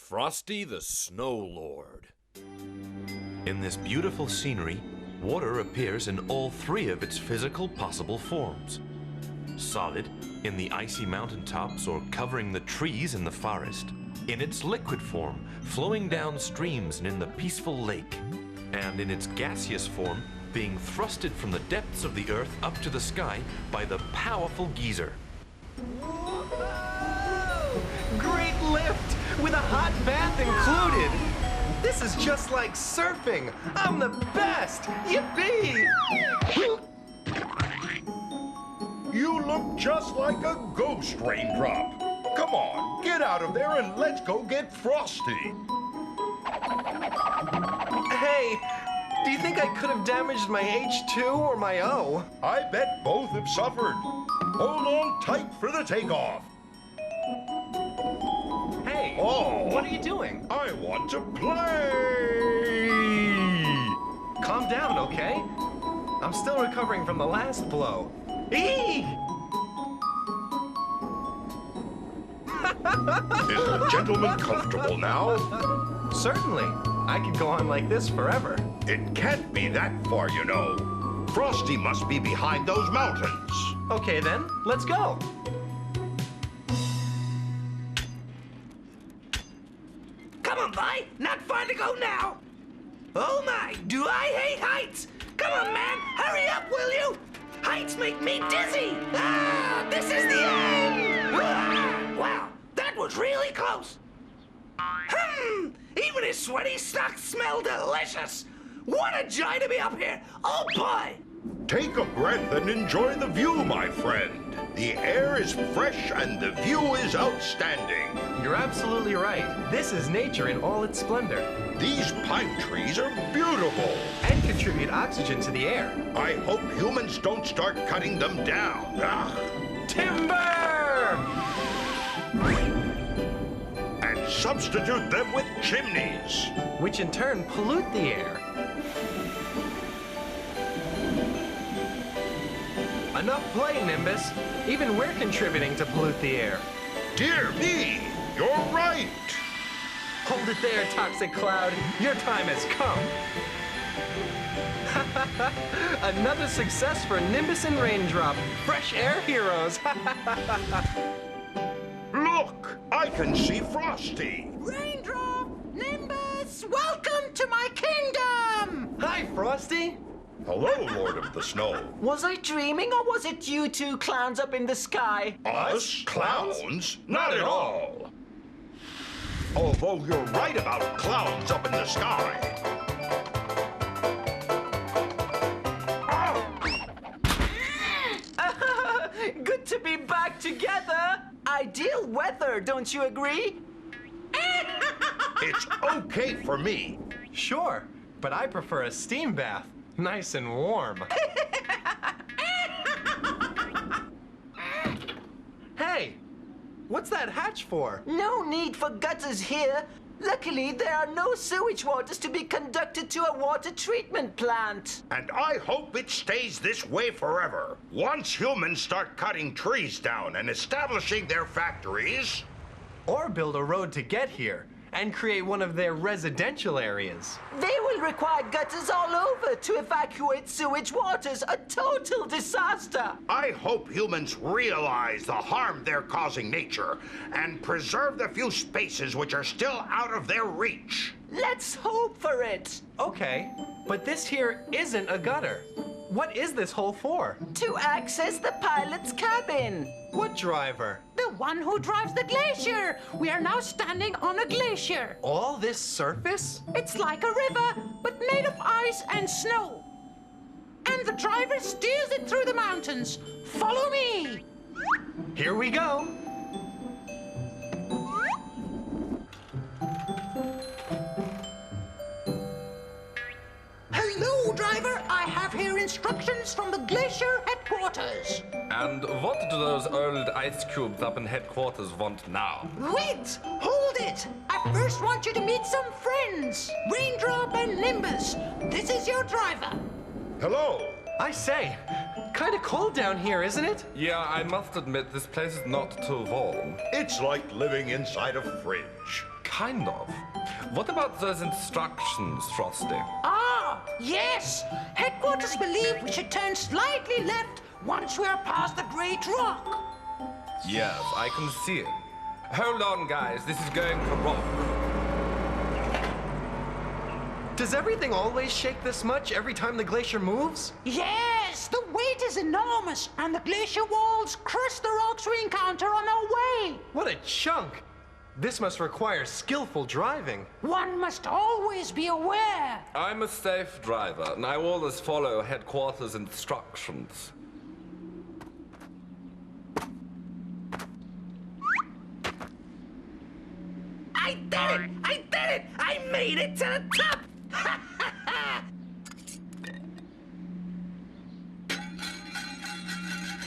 Frosty the Snow Lord. In this beautiful scenery, water appears in all three of its physical possible forms. Solid, in the icy mountaintops or covering the trees in the forest. In its liquid form, flowing down streams and in the peaceful lake. And in its gaseous form, being thrusted from the depths of the earth up to the sky by the powerful geyser. Whoa! Great lift, with a hot bath included. This is just like surfing. I'm the best! Yippee! You look just like a ghost, Raindrop. Come on, get out of there and let's go get Frosty. Hey, do you think I could have damaged my H2 or my O? I bet both have suffered. Hold on tight for the takeoff. Hey, Oh, what are you doing? I want to play. Calm down, okay? I'm still recovering from the last blow. Eee! Is the gentleman comfortable now? Certainly. I could go on like this forever. It can't be that far, you know. Frosty must be behind those mountains. Okay then, let's go. Come on, boy. Not far to go now. Oh my, do I hate heights. Come on, man. Hurry up, will you? Heights make me dizzy. Ah, this is the end. Ah, wow, that was really close. Even his sweaty socks smell delicious. What a joy to be up here. Oh boy. Take a breath and enjoy the view, my friend. The air is fresh and the view is outstanding. You're absolutely right. This is nature in all its splendor. These pine trees are beautiful. And contribute oxygen to the air. I hope humans don't start cutting them down. Timber! And substitute them with chimneys. Which in turn pollute the air. Enough play, Nimbus. Even we're contributing to pollute the air. Dear me, you're right. Hold it there, toxic cloud. Your time has come. Another success for Nimbus and Raindrop, fresh air heroes. Look, I can see Frosty. Raindrop, Nimbus, welcome to my kingdom. Hi, Frosty. Hello, Lord of the Snow. Was I dreaming, or was it you two clowns up in the sky? Us? Clowns? Not at all. Although you're right about clouds up in the sky. Good to be back together. Ideal weather, don't you agree? It's okay for me. Sure, but I prefer a steam bath. Nice and warm. Hey, what's that hatch for? No need for gutters here. Luckily, there are no sewage waters to be conducted to a water treatment plant. And I hope it stays this way forever. Once humans start cutting trees down and establishing their factories... Or build a road to get here and create one of their residential areas. They will require gutters all over to evacuate sewage waters, a total disaster. I hope humans realize the harm they're causing nature and preserve the few spaces which are still out of their reach. Let's hope for it. Okay, but this here isn't a gutter. What is this hole for? To access the pilot's cabin. What driver? The one who drives the glacier. We are now standing on a glacier. All this surface? It's like a river, but made of ice and snow. And the driver steers it through the mountains. Follow me. Here we go. Hello, driver. I have here instructions from the Glacier headquarters. And what do those old ice cubes up in headquarters want now? Wait! Hold it! I first want you to meet some friends. Raindrop and Nimbus. This is your driver. Hello. I say, kinda cold down here, isn't it? Yeah, I must admit this place is not too warm. It's like living inside a fridge. Kind of. What about those instructions, Frosty? Ah, yes. Headquarters believe we should turn slightly left once we're past the Great Rock. Yes, I can see it. Hold on, guys. This is going for rock. Does everything always shake this much every time the glacier moves? Yes, the weight is enormous, and the glacier walls crush the rocks we encounter on our way. What a chunk! This must require skillful driving. One must always be aware. I'm a safe driver, and I always follow headquarters instructions. I did it! I did it! I made it to the top!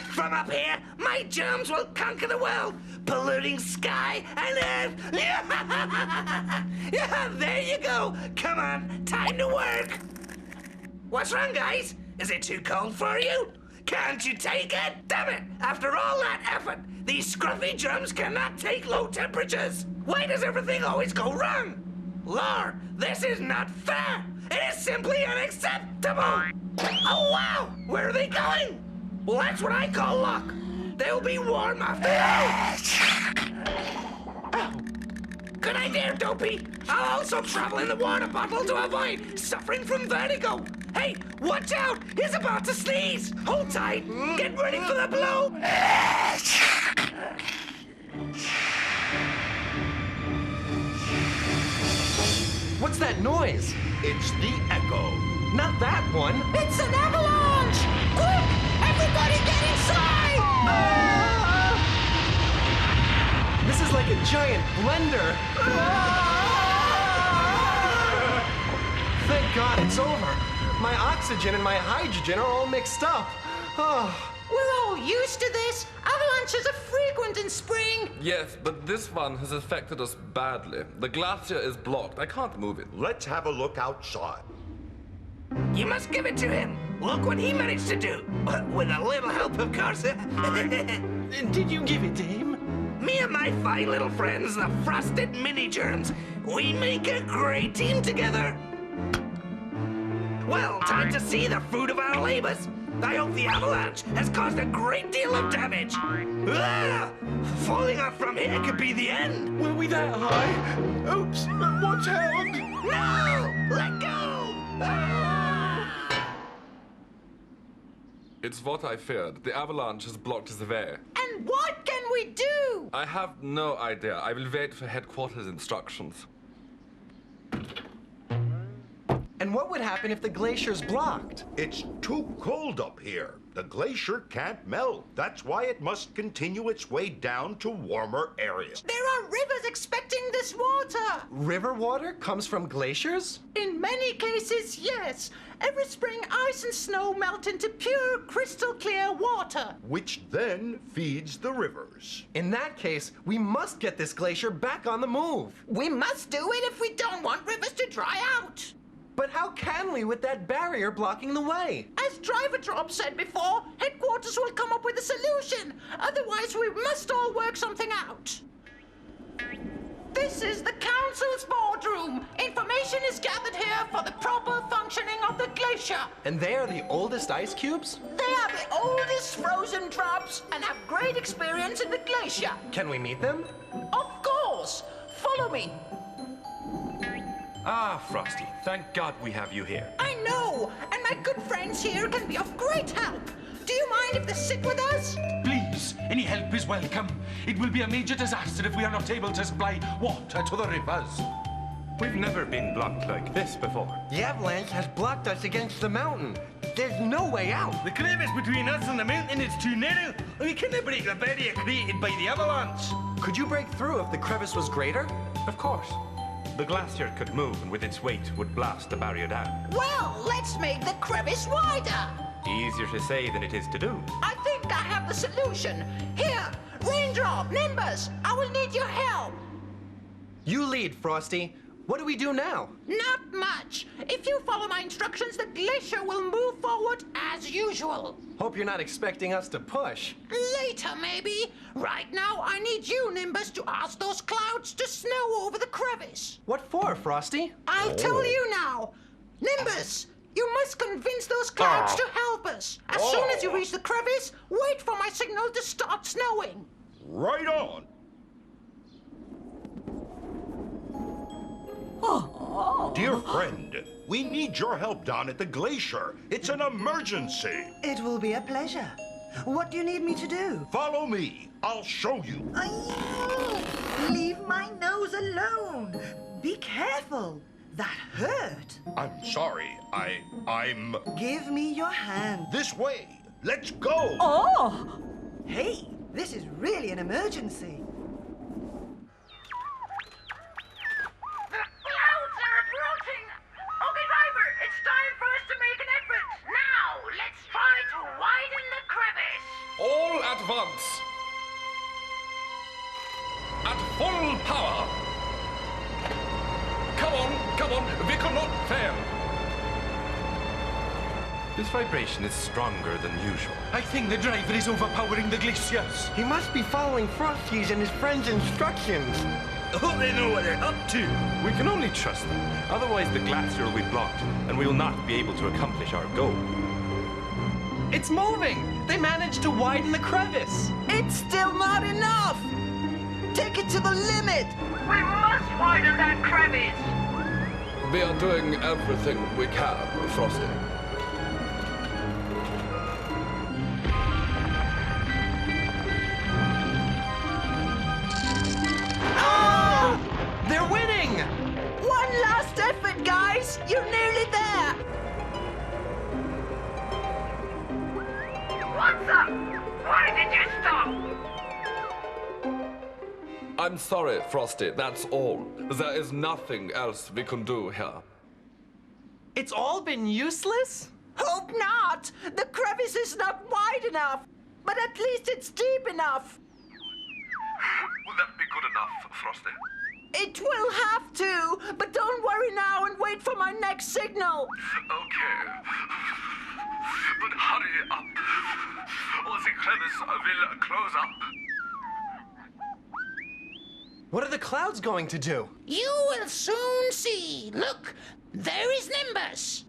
From up here, my germs will conquer the world, polluting sky and earth. Yeah, there you go. Come on, time to work. What's wrong, guys? Is it too cold for you? Can't you take it? Damn it! After all that effort, these scruffy germs cannot take low temperatures. Why does everything always go wrong? Lord, this is not fair. It is simply unacceptable. Oh, wow! Where are they going? Well, that's what I call luck. They'll be warm after all. Good idea, Dopey. I'll also travel in the water bottle to avoid suffering from vertigo. Hey, watch out! He's about to sneeze! Hold tight! Get ready for the blow! What's that noise? It's the echo. Not that one! It's an avalanche! Quick! Everybody get inside! This is like a giant blender! Thank God it's over. My oxygen and my hydrogen are all mixed up. Oh. We're all used to this. Avalanches are frequent in spring. Yes, but this one has affected us badly. The glacier is blocked. I can't move it. Let's have a look outside. You must give it to him. Look what he managed to do. With a little help, of course. Did you give it to him? Me and my fine little friends, the frosted mini-germs, we make a great team together. Well, time to see the fruit of our labors. I hope the avalanche has caused a great deal of damage. Ah! Falling off from here could be the end. Were we that high? Oops, watch out! No! Let go! Ah! It's what I feared. The avalanche has blocked the way. And what can we do? I have no idea. I will wait for headquarters instructions. And what would happen if the glacier's blocked? It's too cold up here. The glacier can't melt. That's why it must continue its way down to warmer areas. There are rivers expecting this water. River water comes from glaciers? In many cases, yes. Every spring, ice and snow melt into pure, crystal clear water. Which then feeds the rivers. In that case, we must get this glacier back on the move. We must do it if we don't want rivers to dry out. But how can we with that barrier blocking the way? As Raindrop said before, headquarters will come up with a solution. Otherwise, we must all work something out. This is the council's boardroom. Information is gathered here for the proper functioning of the glacier. And they are the oldest ice cubes? They are the oldest frozen drops and have great experience in the glacier. Can we meet them? Of course. Follow me. Ah, Frosty, thank God we have you here. I know, and my good friends here can be of great help. Do you mind if they sit with us? Please, any help is welcome. It will be a major disaster if we are not able to supply water to the rivers. We've never been blocked like this before. The avalanche has blocked us against the mountain. There's no way out. The crevice between us and the mountain is too narrow. We cannot break the barrier created by the avalanche. Could you break through if the crevice was greater? Of course. The glacier could move and with its weight would blast the barrier down. Well, let's make the crevice wider. Easier to say than it is to do. I think I have the solution. Here, Raindrop, Nimbus, I will need your help. You lead, Frosty. What do we do now? Not much. If you follow my instructions, the glacier will move forward as usual. Hope you're not expecting us to push. Later, maybe. Right now, I need you, Nimbus, to ask those clouds to snow over the crevice. What for, Frosty? I'll tell you now. Nimbus, you must convince those clouds to help us. As soon as you reach the crevice, wait for my signal to start snowing. Right on. Dear friend, we need your help down at the glacier. It's an emergency. It will be a pleasure. What do you need me to do? Follow me. I'll show you. Leave my nose alone. Be careful. That hurt. I'm sorry. I'm... Give me your hand. This way. Let's go. Oh! Hey, this is really an emergency. All at once. At full power. Come on, we cannot fail. This vibration is stronger than usual. I think the driver is overpowering the glaciers. He must be following Frosty's and his friends' instructions. I hope they know what they're up to. We can only trust them. Otherwise, the glacier will be blocked, and we will not be able to accomplish our goal. It's moving! They managed to widen the crevice! It's still not enough! Take it to the limit! We must widen that crevice! We are doing everything we can, Frosty. Ah! They're winning! One last effort, guys! You're nearly there! What's up? Why did you stop? I'm sorry, Frosty, that's all. There is nothing else we can do here. It's all been useless? Hope not! The crevice is not wide enough, but at least it's deep enough. Will that be good enough, Frosty? It will have to, but don't worry now and wait for my next signal. Okay. But hurry up, or the crevice will close up. What are the clouds going to do? You will soon see. Look, there is Nimbus.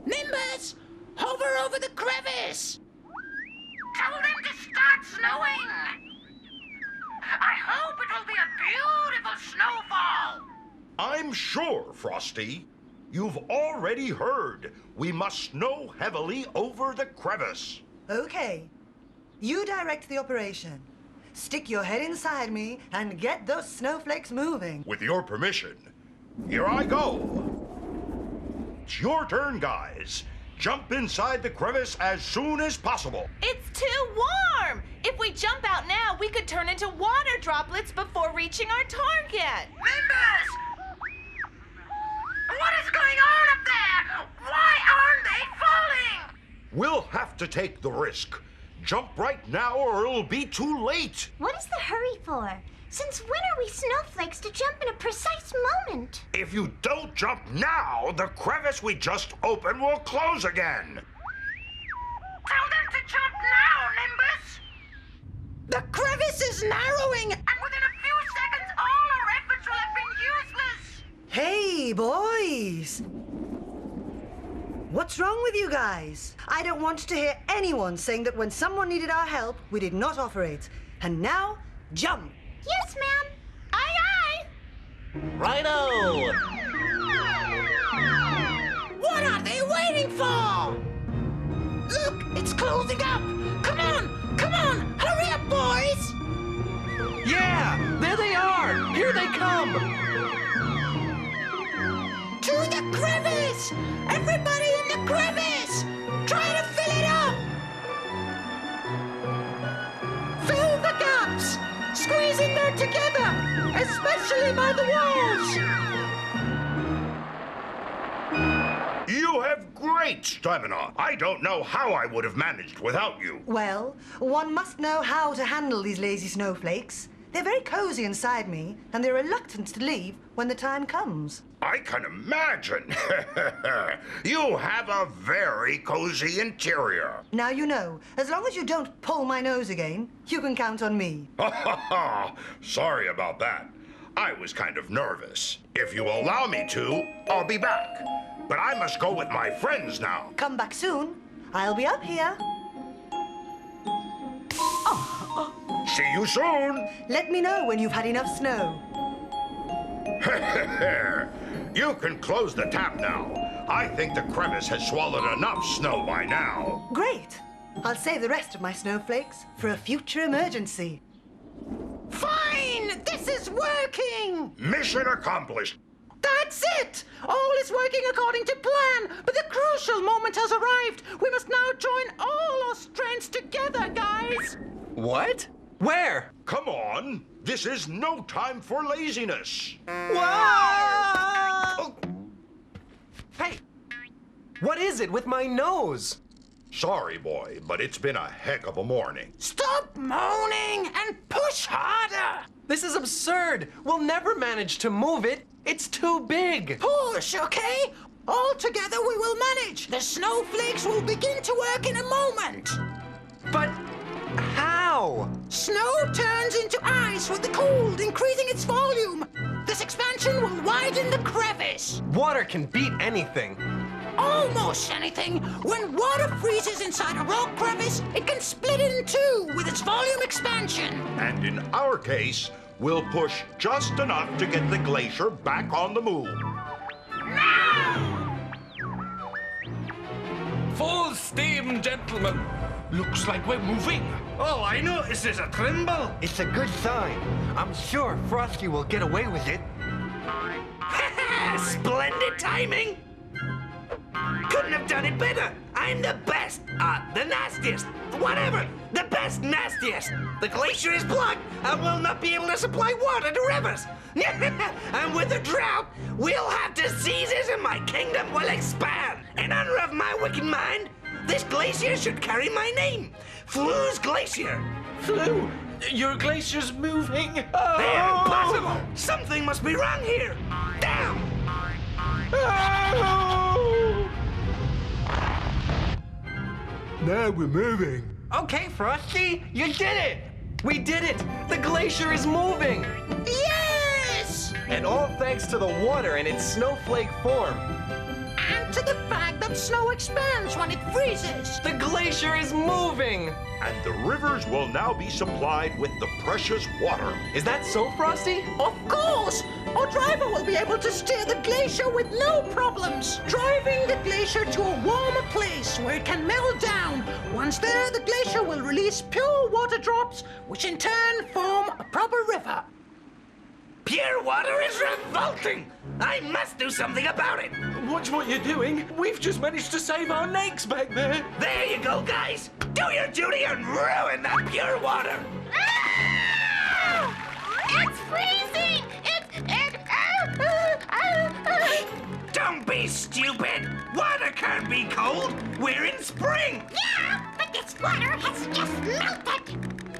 Nimbus, hover over the crevice. Tell them to start snowing. I hope it will be a beautiful snowfall. I'm sure, Frosty. You've already heard. We must snow heavily over the crevice. Okay. You direct the operation. Stick your head inside me and get those snowflakes moving. With your permission, here I go. It's your turn, guys. Jump inside the crevice as soon as possible. It's too warm! If we jump out now, we could turn into water droplets before reaching our target. Nimbus! What is going on up there? Why aren't they falling? We'll have to take the risk. Jump right now or it'll be too late. What is the hurry for? Since when are we snowflakes to jump in a precise moment? If you don't jump now, the crevice we just opened will close again. Tell them to jump now, Nimbus! The crevice is narrowing, and within a few seconds, all our efforts will have been useless! Hey, boys! What's wrong with you guys? I don't want to hear anyone saying that when someone needed our help, we did not offer it. And now, jump! Yes, ma'am. Aye, aye! Righto! What are they waiting for? Look, it's closing up! Come on! Hurry up, boys! Yeah! There they are! Here they come! To the crevice! Everybody in the crevice! Try to fill it up! Fill the gaps! Squeeze in there together! Especially by the walls! You have great stamina. I don't know how I would have managed without you. Well, one must know how to handle these lazy snowflakes. They're very cozy inside me, and they're reluctant to leave when the time comes. I can imagine. You have a very cozy interior. Now you know, as long as you don't pull my nose again, you can count on me. Sorry about that. I was kind of nervous. If you allow me to, I'll be back. But I must go with my friends now. Come back soon. I'll be up here. See you soon. Let me know when you've had enough snow. You can close the tap now. I think the crevice has swallowed enough snow by now. Great. I'll save the rest of my snowflakes for a future emergency. Fine! This is working! Mission accomplished. That's it! All is working according to plan, but the crucial moment has arrived. We must now join all our strengths together, guys! What? Where? Come on. This is no time for laziness. Whoa! Hey, what is it with my nose? Sorry, boy, but it's been a heck of a morning. Stop moaning and push harder! This is absurd. We'll never manage to move it. It's too big. Push, okay? All together we will manage. The snowflakes will begin to work in a moment. But how? Snow turns into ice with the cold, increasing its volume. This expansion will widen the crevice. Water can beat anything. Almost anything. When water freezes inside a rock crevice, it can split it in two with its volume expansion. And in our case, we'll push just enough to get the glacier back on the move. Full steam, gentlemen. Looks like we're moving. All I notice is a tremble. It's a good sign. I'm sure Frosty will get away with it. Splendid timing! Couldn't have done it better. I'm the best, the nastiest, whatever. The best, nastiest. The glacier is blocked and will not be able to supply water to rivers. And with the drought, we'll have diseases and my kingdom will expand. In honor of my wicked mind, this glacier should carry my name. Flu's Glacier. Flu, your glacier's moving. Impossible! Something must be wrong here. Damn! Now we're moving. Okay, Frosty, you did it! We did it! The glacier is moving! Yes! And all thanks to the water in its snowflake form. And to the fact that snow expands when it freezes. The glacier is moving! And the rivers will now be supplied with the precious water. Is that so, Frosty? Of course! Our driver will be able to steer the glacier with no problems, driving the glacier to a warmer place where it can melt down. Once there, the glacier will release pure water drops, which in turn form a proper river. Pure water is revolting! I must do something about it! Watch what you're doing. We've just managed to save our necks back there. There you go, guys! Do your duty and ruin that pure water! It's freezing! Don't be stupid! Water can't be cold! We're in spring! Yeah, but this water has just melted!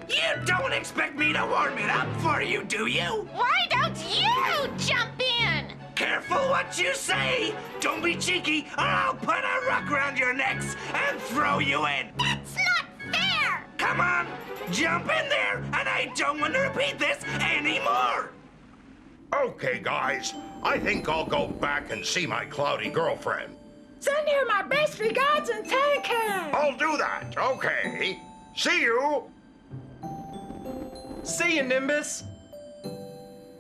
You don't expect me to warm it up for you, do you? Why don't you jump in? Careful what you say! Don't be cheeky, or I'll put a rock around your necks and throw you in! That's not fair! Come on, jump in there, and I don't want to repeat this anymore! Okay, guys, I think I'll go back and see my cloudy girlfriend. Send her my best regards and thank her. I'll do that, okay. See you! See you, Nimbus!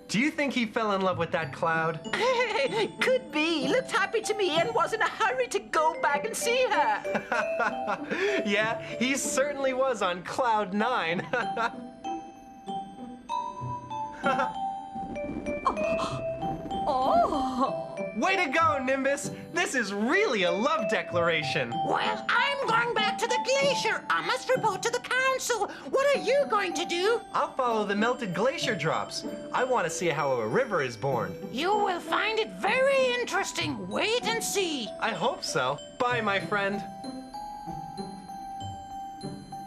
Do you think he fell in love with that cloud? Could be. He looked happy to me and was in a hurry to go back and see her. Yeah, he certainly was on cloud 9. Oh. Way to go, Nimbus! This is really a love declaration. Well, I'm going back to the glacier. I must report to the council. What are you going to do? I'll follow the melted glacier drops. I want to see how a river is born. You will find it very interesting. Wait and see. I hope so. Bye, my friend.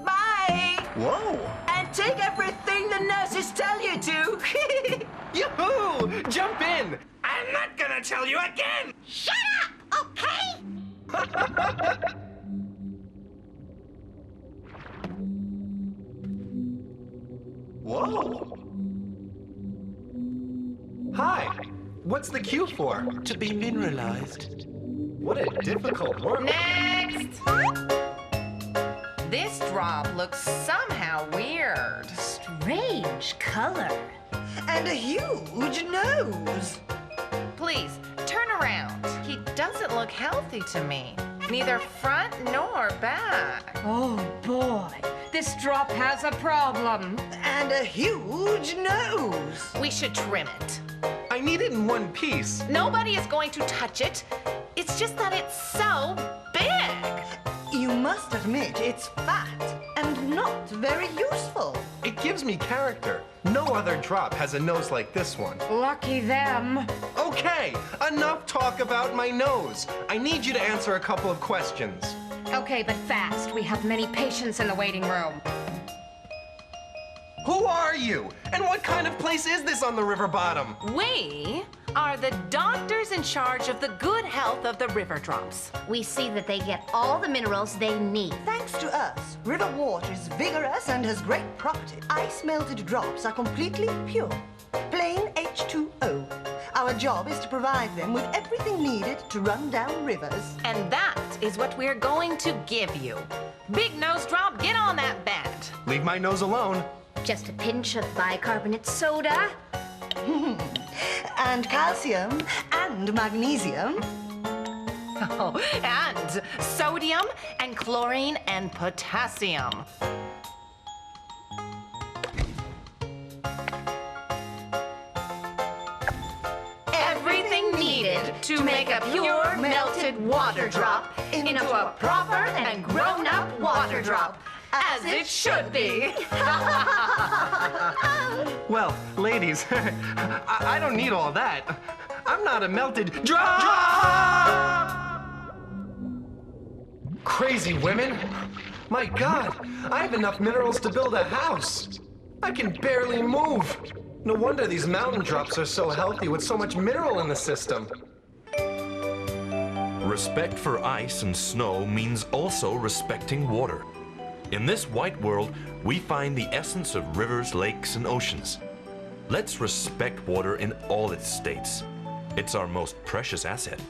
Bye. Whoa! And take everything the nurses tell you gonna tell you again! Shut up, okay? Whoa. Hi. What's the Q for? To be mineralized. What a difficult word. Next! This drop looks somehow weird. Strange color. And a huge nose. Please, turn around. He doesn't look healthy to me. Neither front nor back. Oh boy, this drop has a problem. And a huge nose. We should trim it. I need it in one piece. Nobody is going to touch it. It's just that it's so big. You must admit it's fat and not very useful. It gives me character. No other drop has a nose like this one. Lucky them. Okay, enough talk about my nose. I need you to answer a couple of questions. Okay, but fast. We have many patients in the waiting room. Who are you? And what kind of place is this on the river bottom? We are the doctors in charge of the good health of the river drops. We see that they get all the minerals they need. Thanks to us, river water is vigorous and has great properties. Ice-melted drops are completely pure. Plain H2O. Our job is to provide them with everything needed to run down rivers. And that is what we're going to give you. Big Nose Drop, get on that bed. Leave my nose alone. Just a pinch of bicarbonate soda. And calcium and magnesium. Oh, and sodium and chlorine and potassium. Everything needed to make a pure melted water drop into a proper and grown-up water drop. As it should be. Well, ladies, I don't need all that. I'm not a melted drop! Crazy women. My God, I have enough minerals to build a house. I can barely move. No wonder these mountain drops are so healthy with so much mineral in the system. Respect for ice and snow means also respecting water. In this white world, we find the essence of rivers, lakes, and oceans. Let's respect water in all its states. It's our most precious asset.